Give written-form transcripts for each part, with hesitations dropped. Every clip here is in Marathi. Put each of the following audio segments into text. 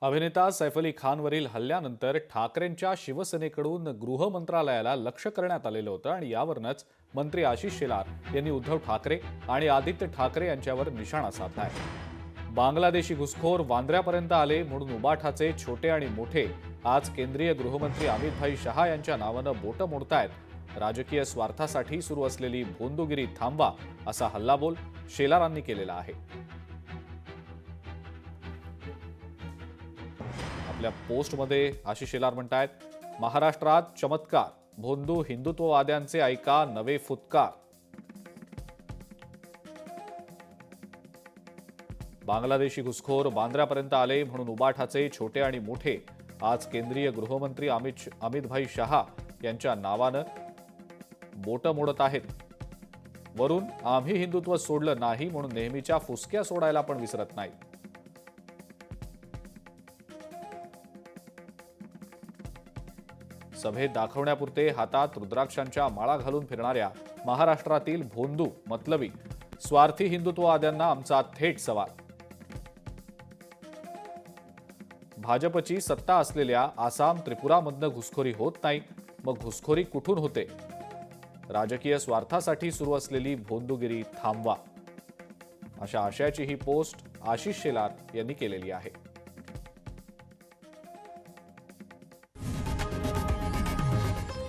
अभिनेता सैफ अली खानवरील हल्ल्यानंतर ठाकरेंच्या शिवसेनेकडून गृह मंत्रालयाला लक्ष करण्यात आलेलं होतं आणि यावरूनच मंत्री आशिष शेलार यांनी उद्धव ठाकरे आणि आदित्य ठाकरे यांच्यावर निशाणा साधलाय। बांगलादेशी घुसखोर वांद्र्यापर्यंत आले म्हणून उबाठाचे छोटे आणि मोठे आज केंद्रीय गृहमंत्री अमित भाई शहा यांच्या नावानं बोटं मोडतायत। राजकीय स्वार्थासाठी सुरू असलेली भोंदूगिरी थांबवा असा हल्लाबोल शेलारांनी केलेला आहे। आपल्या पोस्टमध्ये आशिष शेलार म्हणतायत, महाराष्ट्रात चमत्कार, भोंदू हिंदुत्ववाद्यांचे ऐका नवे फुतकार। बांगलादेशी घुसखोर बांद्र्यापर्यंत आले म्हणून उबाठाचे छोटे आणि मोठे आज केंद्रीय गृहमंत्री अमित भाई शहा यांच्या नावानं बोटं मोडत आहेत। वरून आम्ही हिंदुत्व सोडलं नाही म्हणून नेहमीच्या फुसक्या सोडायला पण विसरत नाही। सभेत दाखवण्यापुरते हातात रुद्राक्षांच्या माळा घालून फिरणाऱ्या महाराष्ट्रातील भोंदू मतलबी स्वार्थी हिंदुत्ववाद्यांना आमचा थेट सवाल। भाजपची सत्ता असलेल्या आसाम त्रिपुरामधनं घुसखोरी होत नाही, मग घुसखोरी कुठून होते? राजकीय स्वार्थासाठी सुरू असलेली भोंदूगिरी थांबवा अशा आशयाची ही पोस्ट आशिष शेलार यांनी केलेली आहे।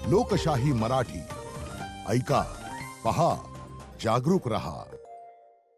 लोकशाही मराठी ऐका, पहा, जागरूक रहा।